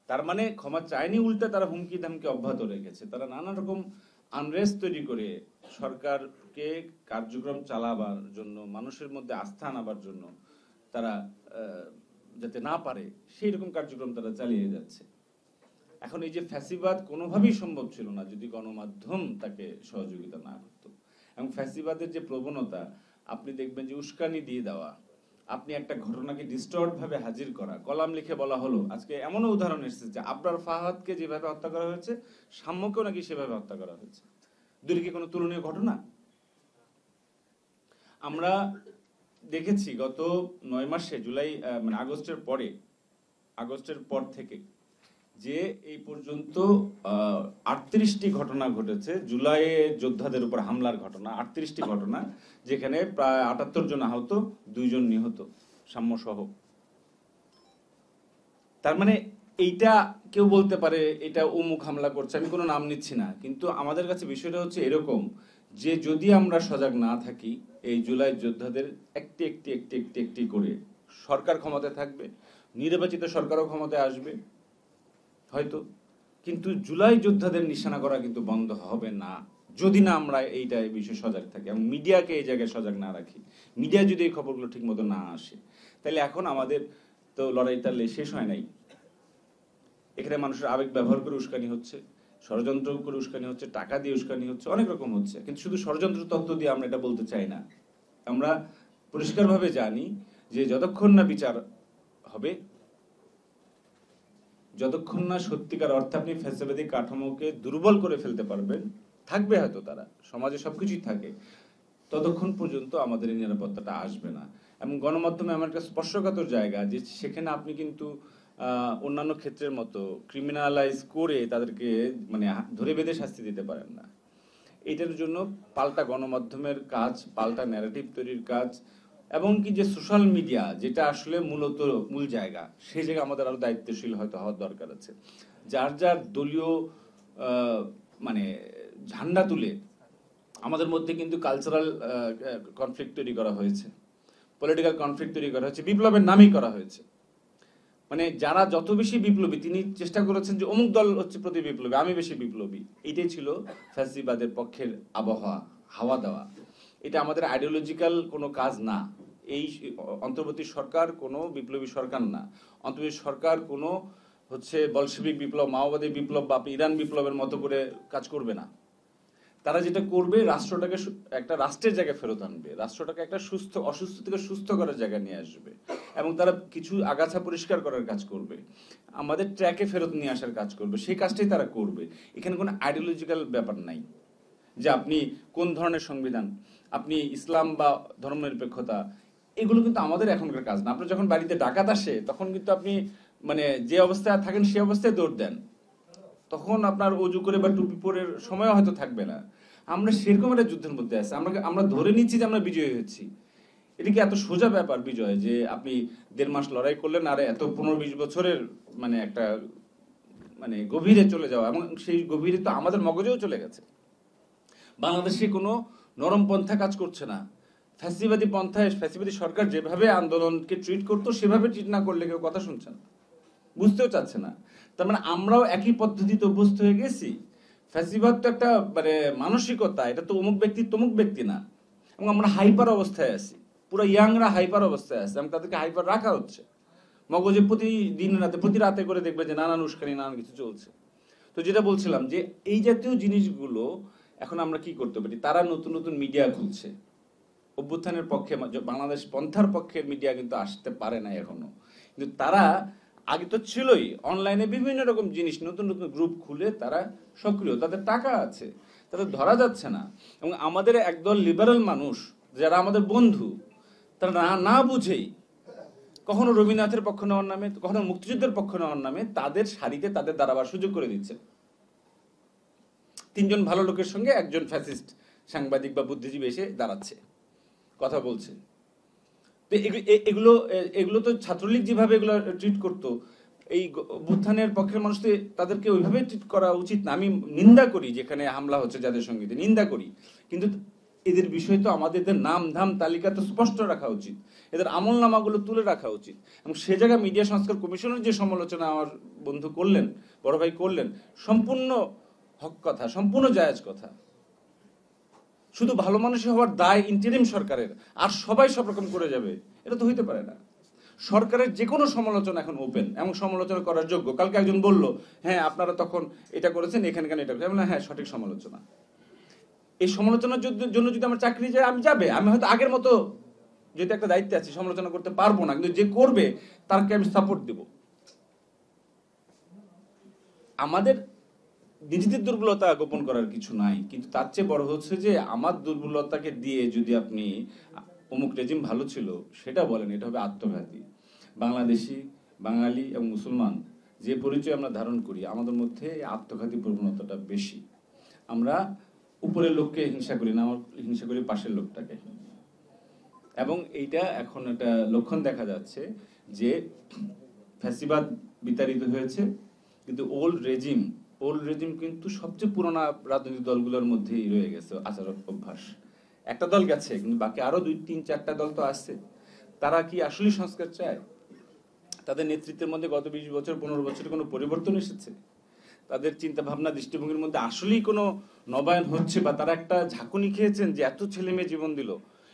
তার মানে ক্ষমা চায়নি, উল্টা তারা হুমকি ধামকি অব্যাহত রেখেছে। তারা নানা রকম আনরেস্ট তৈরি করে সরকারকে কার্যক্রম চালাবার জন্য, মানুষের মধ্যে আস্থা আনাবার জন্য তারা যাতে না পারে সেই রকম কার্যক্রম তারা চালিয়ে যাচ্ছে। এখন এই যে ফ্যাসিবাদ কোনোভাবেই সম্ভব ছিল না যদি গণমাধ্যম তাকে সহযোগিতা না করত। এবং ফ্যাসিবাদের যে প্রবণতা, আপনি দেখবেন যে উস্কানি দিয়ে দেওয়া, আপনি একটা ঘটনাকে ডিস্টর্ট ভাবে হাজির করা, কলাম লিখে বলা হলো। আজকে এমনও উদাহরণ এসেছে যে আবরার ফাহাদকে যেভাবে হত্যা করা হয়েছে, সাম্যকেও নাকি সেভাবে হত্যা করা হয়েছে। দুটি কি কোনো তুলনীয় ঘটনা? আমরা দেখেছি গত 9 মাসে, জুলাই মানে আগস্টের পর থেকে যে এই পর্যন্ত 38টি ঘটনা ঘটেছে, জুলাইয়ে যোদ্ধাদের উপর হামলার ঘটনা, 38টি ঘটনা, যেখানে প্রায় 78 জন আহত, 2 জন নিহত, সাম্য সহ। তার মানে এইটা কেউ বলতে পারে এটা অমুক হামলা করছে, আমি কোনো নাম নিচ্ছি না, কিন্তু আমাদের কাছে বিষয়টা হচ্ছে এরকম যে যদি আমরা সজাগ না থাকি, এই জুলাই যোদ্ধাদের একটি একটি একটি একটি একটি করে সরকার ক্ষমতায় থাকবে, নির্বাচিত সরকারও ক্ষমতায় আসবে হয়তো, কিন্তু জুলাই যোদ্ধাদের নিশানা করা কিন্তু বন্ধ হবে না যদি না আমরা এইটা এই বিষয়ে সজাগ থাকি এবং মিডিয়াকে এই জায়গায় সজাগ না রাখি। মিডিয়া যদি এই খবরগুলো ঠিক মতো না আসে, তাহলে এখন আমাদের তো লড়াইটা শেষ হয় নাই। এখানে মানুষের আবেগ ব্যবহার করে উস্কানি হচ্ছে, ষড়যন্ত্র করে উস্কানি হচ্ছে, টাকা দিয়ে উস্কানি হচ্ছে, অনেক রকম হচ্ছে। কিন্তু শুধু ষড়যন্ত্র তত্ত্ব দিয়ে আমরা এটা বলতে চাই না। আমরা পরিষ্কারভাবে জানি যে যতক্ষণ না বিচার হবে, যতক্ষণ না সত্যিকার অর্থে আপনি ফ্যাসিবাদী কাঠামোকে দুর্বল করে ফেলতে পারবেন, থাকবে হয়তো তারা, সমাজে সবকিছুই থাকে, ততক্ষণ পর্যন্ত আমাদের এই নিরাপত্তাটা আসবে না। এবং গণমাধ্যমে এমন একটা স্পর্শকাতর জায়গা যে সেখানে আপনি কিন্তু অন্যান্য ক্ষেত্রের মতো ক্রিমিনালাইজ করে তাদেরকে মানে ধরে বেঁধে শাস্তি দিতে পারেন না। এটার জন্য পাল্টা গণমাধ্যমের কাজ, পাল্টা ন্যারেটিভ তৈরির কাজ, এবং কি যে সোশ্যাল মিডিয়া যেটা আসলে মূলত মূল জায়গা, সেই জায়গায় আমাদের আরো দায়িত্বশীল হয়তো হওয়ার দরকার আছে। যার যার দলীয় মানে ঝান্ডা তুলে আমাদের মধ্যে কিন্তু কালচারাল কনফ্লিক্ট তৈরি করা হয়েছে, পলিটিক্যাল কনফ্লিক্ট তৈরি করা হয়েছে, বিপ্লবের নামেই করা হয়েছে। মানে যারা যত বেশি বিপ্লবী, তিনি চেষ্টা করেছেন যে অমুক দল হচ্ছে প্রতি বিপ্লবী, আমি বেশি বিপ্লবী। এটাই ছিল ফ্যাসিবাদের পক্ষের আবহাওয়া, হাওয়া দেওয়া। এটা আমাদের আইডিওলজিক্যাল কোনো কাজ না। এই অন্তর্বর্তী সরকার কোনো বিপ্লবী সরকার না। অন্তর্বর্তী সরকার কোনো হচ্ছে বলশেবিক বিপ্লব, মাওবাদী বিপ্লব বা ইরান বিপ্লবের মতো করে কাজ করবে না। তারা যেটা করবে, রাষ্ট্রটাকে একটা রাষ্ট্রের জায়গায় ফেরত আনবে, রাষ্ট্রটাকে একটা অসুস্থ থেকে সুস্থ করার জায়গায় নিয়ে আসবে, এবং তারা কিছু আগাছা পরিষ্কার করার কাজ করবে, আমাদের ট্র্যাকে ফেরত নিয়ে আসার কাজ করবে। সেই কাজটাই তারা করবে। এখানে কোনো আইডিওলজিক্যাল ব্যাপার নাই যে আপনি কোন ধরনের সংবিধান, আপনি ইসলাম বা ধর্মনিরপেক্ষতা, এগুলো কিন্তু আমাদের এখনকার কাজ না। আপনার যখন বাড়িতে ডাকাত আসে তখন কিন্তু আপনি মানে যে অবস্থায় থাকেন সেই অবস্থায় দৌড় দেন, তখন আপনার অজু করে বা টুপি পরে সময় হয়তো থাকবে না। আমরা সেরকম একটা যুদ্ধের মধ্যে আছি। আমরা ধরে নিচ্ছি যে আমরা বিজয়ী হয়েছি। এটা কি এত সোজা ব্যাপার বিজয়, যে আপনি 1.5 মাস লড়াই করলেন আর এত 15-20 বছরের মানে একটা মানে গভীরে চলে যাওয়া, এবং সেই গভীরে তো আমাদের মগজেও চলে গেছে। বাংলাদেশে কোনো নরম পন্থা কাজ করছে না। ফ্যাসিবাদী পন্থায় ফ্যাসিবাদী সরকার যেভাবে আন্দোলনকে ট্রিট করতো সেভাবে ট্রিট না করলে কেউ কথা শুনছে না, বুঝতেও চাচ্ছে না। তার মানে আমরাও একই পদ্ধতিতে অভ্যস্ত হয়ে গেছি। ফ্যাসিবাদ তো একটা মানে মানসিকতা, এটা তো অমুক ব্যক্তি তমুক ব্যক্তি না। এবং আমরা হাইপার অবস্থায় আছি, পুরো ইয়াংরা হাইপার অবস্থায় আছে, এবং তাদেরকে হাইপার রাখা হচ্ছে। মগজে প্রতিদিন রাতে প্রতি রাতে করে দেখবে যে নানান উস্কানি, নানান কিছু চলছে। তো যেটা বলছিলাম যে এই জাতীয় জিনিসগুলো এখন আমরা কি করতে পারি, তারা নতুন নতুন মিডিয়া খুলছে। অভ্যুত্থানের পক্ষে বাংলাদেশ পন্থার পক্ষের মিডিয়া কিন্তু আসতে পারে না এখনো, কিন্তু তারা আগে তো ছিলই, অনলাইনে বিভিন্ন রকম জিনিস, নতুন নতুন গ্রুপ খুলে তারা সক্রিয়, তাদের টাকা আছে, তাদের ধরা যাচ্ছে না। এবং আমাদের একদল লিবারেল মানুষ যারা আমাদের বন্ধু, তারা না না বুঝেই কখনো রবীন্দ্রনাথের পক্ষ নেওয়ার নামে, কখনো মুক্তিযুদ্ধের পক্ষ নেওয়ার নামে তাদের সারিতে তাদের দাঁড়াবার সুযোগ করে দিচ্ছে। 3 জন ভালো লোকের সঙ্গে একজন ফ্যাসিস্ট সাংবাদিক বা বুদ্ধিজীবী এসে দাঁড়াচ্ছে, কথা বলছে। তো এগুলো এগুলো তো ছাত্রলীগ যেভাবে এগুলো ট্রিট করতো, এই অভ্যুত্থানের পক্ষের মানুষ তাদেরকে ওইভাবে ট্রিট করা উচিত না। আমি নিন্দা করি যেখানে হামলা হচ্ছে যাদের সঙ্গে, নিন্দা করি, কিন্তু এদের বিষয় তো আমাদের এদের নাম ধাম তালিকা তো স্পষ্ট রাখা উচিত, এদের আমল নামাগুলো তুলে রাখা উচিত। এবং সে জায়গায় মিডিয়া সংস্কার কমিশনের যে সমালোচনা আমার বন্ধু করলেন, বড় ভাই করলেন, সম্পূর্ণ হক কথা, সম্পূর্ণ জায়েজ কথা। শুধু ভালো মানুষই হওয়ার দায় ইন্টারিম সরকারের, আর সবাই সব রকম করে যাবে, এটা তো হইতে পারে না। সরকারের যে কোনো সমালোচনা এখন ওপেন এবং সমালোচনা করার যোগ্য। কালকে একজন বলল, হ্যাঁ আপনারা তখন এটা করেছেন, এখানে কেন এটা করেছেন, হ্যাঁ সঠিক সমালোচনা। এই সমালোচনার জন্য যদি আমার চাকরি যায়, আমি যাবে, আমি হয়তো আগের মতো যদি একটা দায়িত্বে আছি সমালোচনা করতে পারবো না, কিন্তু যে করবে তাকে আমি সাপোর্ট দেব। আমাদের নিজেদের দুর্বলতা গোপন করার কিছু নাই, কিন্তু তার চেয়ে বড় হচ্ছে যে আমার দুর্বলতাকে দিয়ে যদি আপনি অমুক রেজিম ভালো ছিল সেটা বলেন, এটা হবে আত্মঘাতী। বাংলাদেশি, বাঙালি এবং মুসলমান যে পরিচয় আমরা ধারণ করি, আমাদের মধ্যে আত্মঘাতী প্রবণতাটা বেশি। আমরা উপরের লোককে হিংসা করি না, আমার হিংসা করি পাশের লোকটাকে। এবং এইটা এখন একটা লক্ষণ দেখা যাচ্ছে যে ফ্যাসিবাদ বিতাড়িত হয়েছে, কিন্তু ওল্ড রেজিম কিন্তু সবচেয়ে পুরোনো রাজনৈতিক দলগুলোর মধ্যেই রয়ে গেছে আচার অভ্যাস। একটা দল গেছে, কিন্তু বাকি আরো 2-3-4টা দল তো আছে। তারা কি আসলে সংস্কার চায়? তাদের নেতৃত্বের মধ্যে গত 20 বছর 15 বছরে কোনো পরিবর্তন এসেছে? তাদের চিন্তা ভাবনা দৃষ্টিভঙ্গির মধ্যে আসলেই কোনো নবায়ন হচ্ছে, বা তারা একটা ঝাঁকুনি খেয়েছেন যে এত ছেলে মেয়ে জীবন দিল,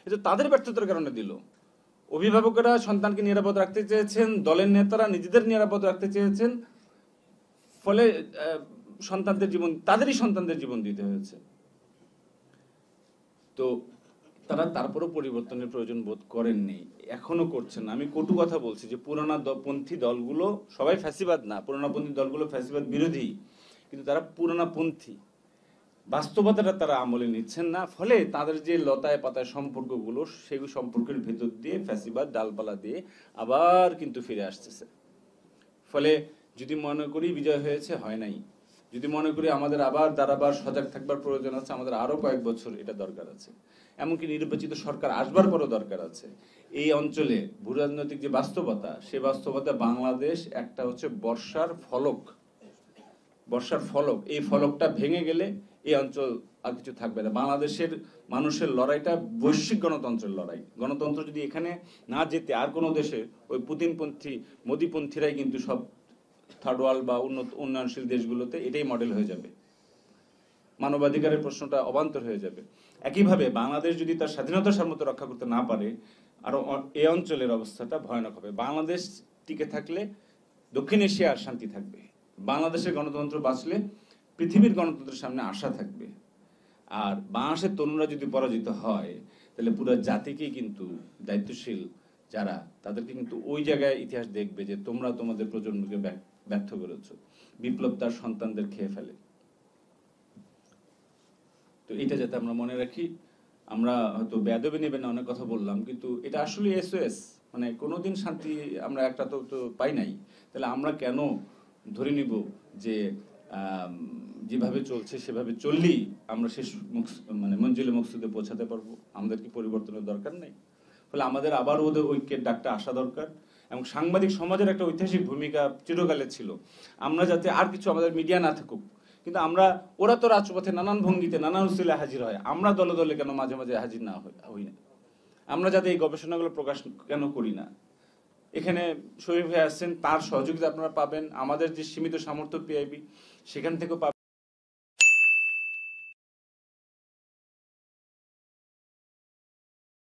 এটা তাদের ব্যর্থতার কারণে দিল। অভিভাবকেরা সন্তানকে নিরাপদ রাখতে চেয়েছেন, দলের নেতারা নিজেদের নিরাপদ রাখতে চেয়েছেন, ফলে তাদেরই সন্তানদের জীবন দিতে হয়েছে। তো তারা তারপরও পরিবর্তনের প্রয়োজন বোধ করেননি, এখনো করছেন না। আমি কটু কথা বলছি যে পুরানা পন্থী দলগুলো সবাই ফ্যাসিবাদ না, পুরানাপন্থী দলগুলো ফ্যাসিবাদ বিরোধী, কিন্তু তারা পুরানাপন্থী, বাস্তবতাটা তারা আমলে নিচ্ছেন না। ফলে তাদের যে লতায় পাতায় সম্পর্কগুলো, সেই সম্পর্কের ভেতর দিয়ে ফ্যাসিবাদ ডালপালা দিয়ে আবার কিন্তু ফিরে আসতেছে। ফলে যদি মনে করি বিজয় হয়েছে, হয় নাই, যদি মনে করি আমাদের আবার দাঁড়াবার সজাগ থাকবার প্রয়োজন আছে, আমাদের আরো কয়েক বছর এটা দরকার আছে। এমনকি নির্বাচিত সরকার আসবার পরও দরকার আছে। এই অঞ্চলে ভূ রাজনৈতিক যে বাস্তবতা, সে বাস্তবতা বাংলাদেশ একটা হচ্ছে বর্ষার ফলক। এই ফলকটা ভেঙে গেলে এই অঞ্চল আর কিছু থাকবে না। বাংলাদেশের মানুষের লড়াইটা বৈশ্বিক গণতন্ত্রের লড়াই। গণতন্ত্র যদি এখানে না যেতে আর কোনো দেশে, ওই পুতিনপন্থী মোদিপন্থীরাই কিন্তু সব থার্ড ওয়ার্ল্ড বা উন্নয়নশীল দেশগুলোতে এটাই মডেল হয়ে যাবে। মানবাধিকারের প্রশ্নটা অবান্তর হয়ে যাবে। একইভাবে বাংলাদেশ যদি তার স্বাধীনতা সার্বভৌমত্ব রক্ষা করতে না পারে, আর এই অঞ্চলের অবস্থাটা ভয়ানক হবে। বাংলাদেশ টিকে থাকলে দক্ষিণ এশিয়ার শান্তি থাকবে, বাংলাদেশের গণতন্ত্র বাঁচলে পৃথিবীর গণতন্ত্রের সামনে আশা থাকবে। আর বাংলাদেশের তরুণরা যদি পরাজিত হয়, তাহলে পুরো জাতিকেই কিন্তু দায়িত্বশীল যারা, তাদেরকে কিন্তু ওই জায়গায় ইতিহাস দেখবে যে তোমরা তোমাদের প্রজন্মকে ব্যর্থ করেছো। বিপ্লব তার সন্তানদের খেয়ে ফেলে। তো এটা যাতে আমরা মনে রাখি। আমরা হয়তো বেয়াদবি নেবেন না, অনেক কথা বললাম, কিন্তু এটা আসলে এসওএস। মানে কোনোদিন শান্তি আমরা একটা তো পাই নাই, তাহলে আমরা কেন ধরে নিব যে যেভাবে চলছে সেভাবে চললেই আমরা শেষ মানে মঞ্জিলে মকসুদে পৌঁছাতে পারবো? আমাদের কি পরিবর্তনের দরকার নেই? ফলে আমাদের আবার ওদের ঐক্যের ডাকটা আসা দরকার। এবং সাংবাদিক সমাজের একটা ঐতিহাসিক ভূমিকা চিরকালে ছিল। আমরা যাতে আর কিছু আমাদের মিডিয়া না থাকুক, কিন্তু ওরা তো রাজপথে নানান ভঙ্গিতে নানান উসিলে হাজির হয়, আমরা দলে দলে কেন মাঝে মাঝে হাজির না হই না? আমরা যাতে এই গবেষণাগুলো প্রকাশ কেন করি না? এখানে শরীফ ভাই আসছেন, তার সহযোগিতা আপনারা পাবেন। আমাদের যে সীমিত সামর্থ্য পিআইবি, সেখান থেকেও পাবেন।